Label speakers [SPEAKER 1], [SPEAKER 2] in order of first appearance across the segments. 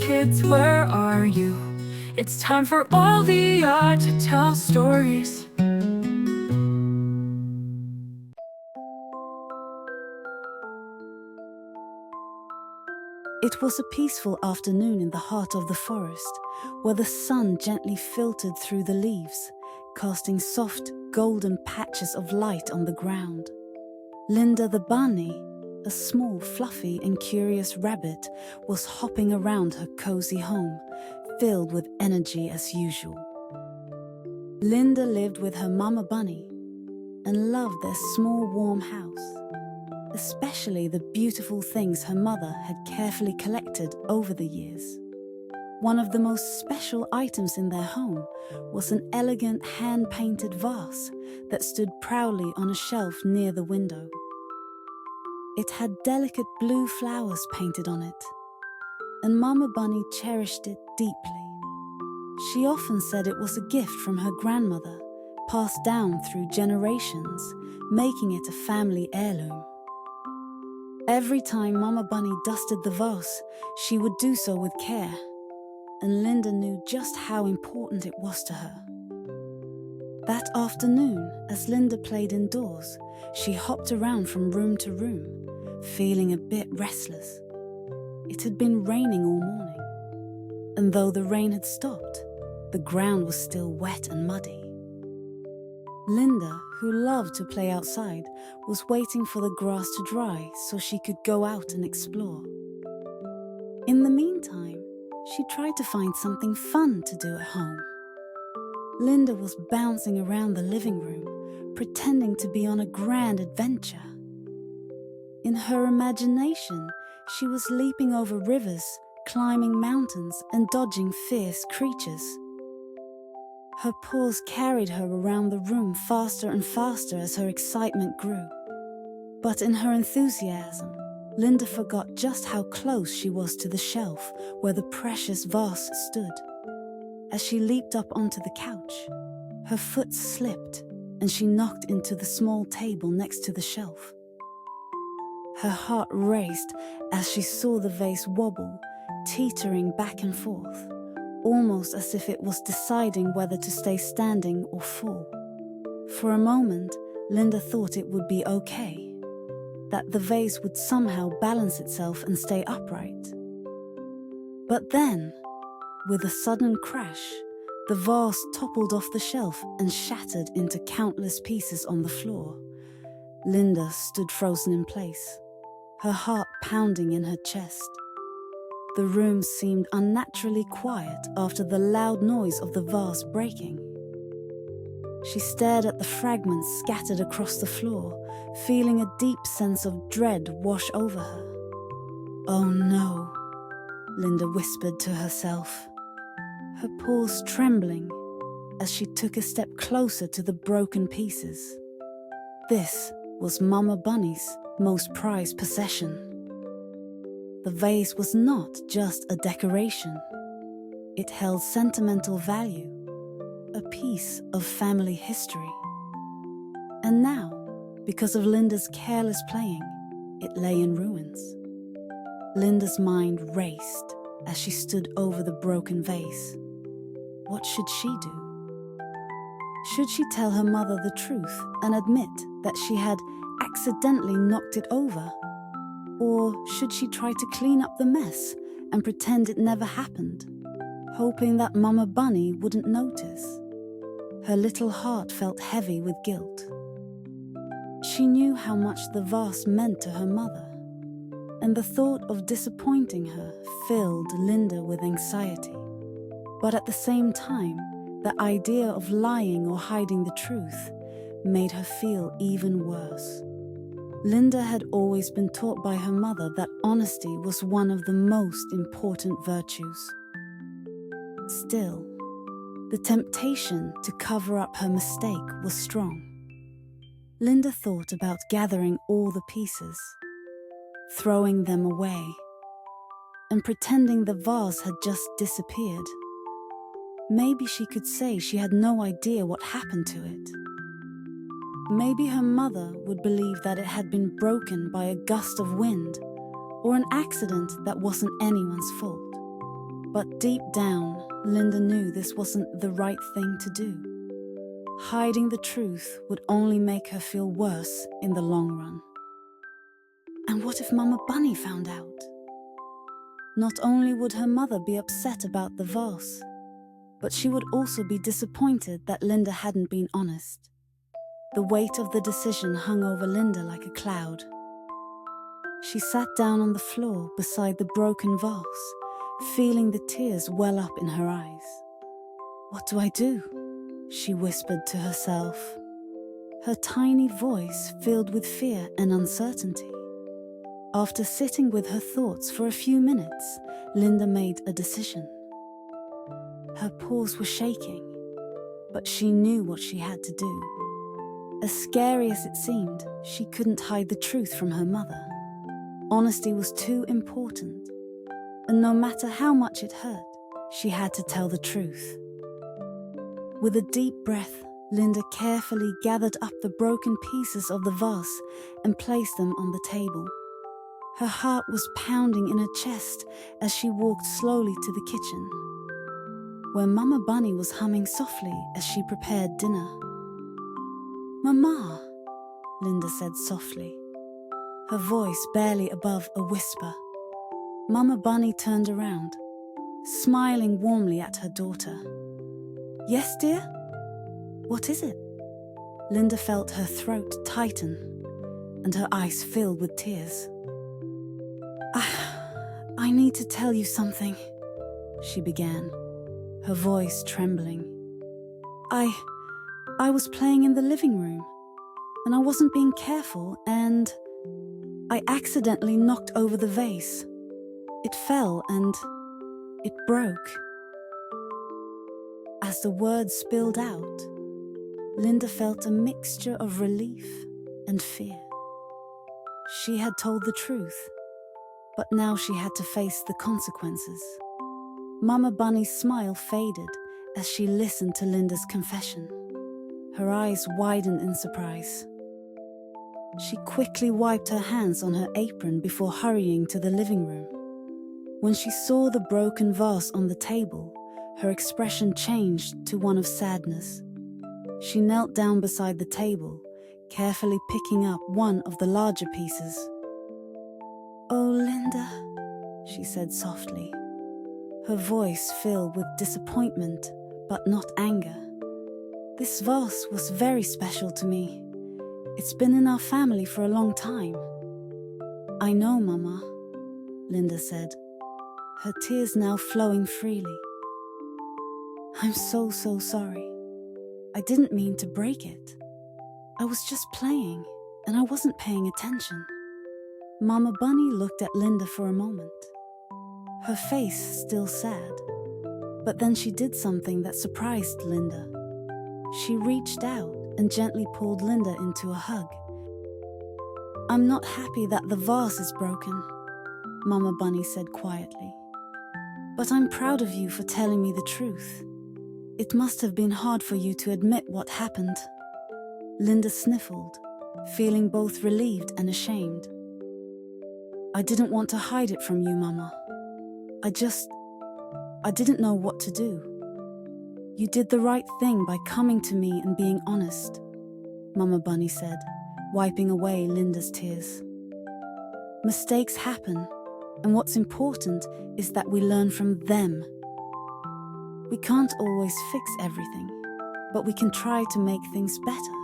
[SPEAKER 1] kids, where are you? It's time for all the art to tell stories.
[SPEAKER 2] It was a peaceful afternoon in the heart of the forest, where the sun gently filtered through the leaves, casting soft, golden patches of light on the ground. Linda the bunny, a small, fluffy and curious rabbit, was hopping around her cozy home, filled with energy as usual. Linda lived with her mama bunny and loved their small, warm house, especially the beautiful things her mother had carefully collected over the years. One of the most special items in their home was an elegant hand-painted vase that stood proudly on a shelf near the window. It had delicate blue flowers painted on it, and Mama Bunny cherished it deeply. She often said it was a gift from her grandmother, passed down through generations, making it a family heirloom. Every time Mama Bunny dusted the vase, she would do so with care, and Linda knew just how important it was to her. That afternoon, as Linda played indoors, she hopped around from room to room, feeling a bit restless. It had been raining all morning, and though the rain had stopped, the ground was still wet and muddy. Linda, who loved to play outside, was waiting for the grass to dry so she could go out and explore. In the meantime, she tried to find something fun to do at home. Linda was bouncing around the living room, pretending to be on a grand adventure. In her imagination, she was leaping over rivers, climbing mountains, and dodging fierce creatures. Her paws carried her around the room faster and faster as her excitement grew. But in her enthusiasm, Linda forgot just how close she was to the shelf where the precious vase stood. As she leaped up onto the couch, her foot slipped and she knocked into the small table next to the shelf. Her heart raced as she saw the vase wobble, teetering back and forth, almost as if it was deciding whether to stay standing or fall. For a moment, Linda thought it would be okay, that the vase would somehow balance itself and stay upright. But then, with a sudden crash, the vase toppled off the shelf and shattered into countless pieces on the floor. Linda stood frozen in place, her heart pounding in her chest. The room seemed unnaturally quiet after the loud noise of the vase breaking. She stared at the fragments scattered across the floor, feeling a deep sense of dread wash over her. "Oh no," Linda whispered to herself, her paws trembling as she took a step closer to the broken pieces. This was Mama Bunny's most prized possession. The vase was not just a decoration. It held sentimental value, a piece of family history. And now, because of Linda's careless playing, it lay in ruins. Linda's mind raced as she stood over the broken vase. What should she do? Should she tell her mother the truth and admit that she had accidentally knocked it over? Or should she try to clean up the mess and pretend it never happened, hoping that Mama Bunny wouldn't notice? Her little heart felt heavy with guilt. She knew how much the vase meant to her mother, and the thought of disappointing her filled Linda with anxiety. But at the same time, the idea of lying or hiding the truth made her feel even worse. Linda had always been taught by her mother that honesty was one of the most important virtues. Still, the temptation to cover up her mistake was strong. Linda thought about gathering all the pieces, throwing them away, and pretending the vase had just disappeared. Maybe she could say she had no idea what happened to it. Maybe her mother would believe that it had been broken by a gust of wind or an accident that wasn't anyone's fault. But deep down, Linda knew this wasn't the right thing to do. Hiding the truth would only make her feel worse in the long run. And what if Mama Bunny found out? Not only would her mother be upset about the vase, but she would also be disappointed that Linda hadn't been honest. The weight of the decision hung over Linda like a cloud. She sat down on the floor beside the broken vase, feeling the tears well up in her eyes. "What do I do?" she whispered to herself, her tiny voice filled with fear and uncertainty. After sitting with her thoughts for a few minutes, Linda made a decision. Her paws were shaking, but she knew what she had to do. As scary as it seemed, she couldn't hide the truth from her mother. Honesty was too important, and no matter how much it hurt, she had to tell the truth. With a deep breath, Linda carefully gathered up the broken pieces of the vase and placed them on the table. Her heart was pounding in her chest as she walked slowly to the kitchen, where Mama Bunny was humming softly as she prepared dinner. "Mama," Linda said softly, her voice barely above a whisper. Mama Bunny turned around, smiling warmly at her daughter. "Yes, dear? What is it?" Linda felt her throat tighten and her eyes filled with tears. I need to tell you something," she began, her voice trembling. I was playing in the living room, and I wasn't being careful, and I accidentally knocked over the vase. It fell and it broke. As the words spilled out, Linda felt a mixture of relief and fear. She had told the truth, but now she had to face the consequences. Mama Bunny's smile faded as she listened to Linda's confession. Her eyes widened in surprise. She quickly wiped her hands on her apron before hurrying to the living room. When she saw the broken vase on the table, her expression changed to one of sadness. She knelt down beside the table, carefully picking up one of the larger pieces. "Oh, Linda," she said softly, her voice filled with disappointment but not anger. "This vase was very special to me. It's been in our family for a long time." "I know, Mama," Linda said, her tears now flowing freely. "I'm so sorry. I didn't mean to break it. I was just playing, and I wasn't paying attention." Mama Bunny looked at Linda for a moment, her face still sad. But then she did something that surprised Linda. She reached out and gently pulled Linda into a hug. "I'm not happy that the vase is broken," Mama Bunny said quietly. "But I'm proud of you for telling me the truth. It must have been hard for you to admit what happened." Linda sniffled, feeling both relieved and ashamed. "I didn't want to hide it from you, Mama. I didn't know what to do. You did the right thing by coming to me and being honest," Mama Bunny said, wiping away Linda's tears. "Mistakes happen, and what's important is that we learn from them. We can't always fix everything, but we can try to make things better."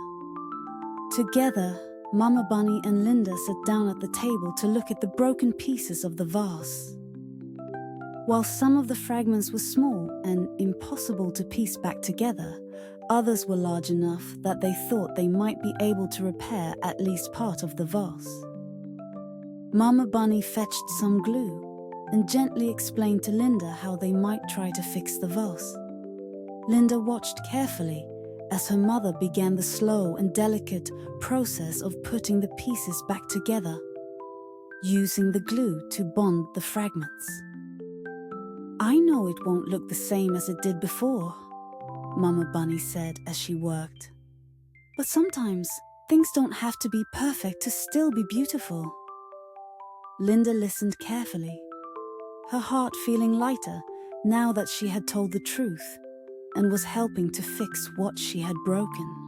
[SPEAKER 2] Together, Mama Bunny and Linda sat down at the table to look at the broken pieces of the vase. While some of the fragments were small and impossible to piece back together, others were large enough that they thought they might be able to repair at least part of the vase. Mama Bunny fetched some glue and gently explained to Linda how they might try to fix the vase. Linda watched carefully as her mother began the slow and delicate process of putting the pieces back together, using the glue to bond the fragments. "I know it won't look the same as it did before," Mama Bunny said as she worked. "But sometimes things don't have to be perfect to still be beautiful." Linda listened carefully, her heart feeling lighter now that she had told the truth and was helping to fix what she had broken.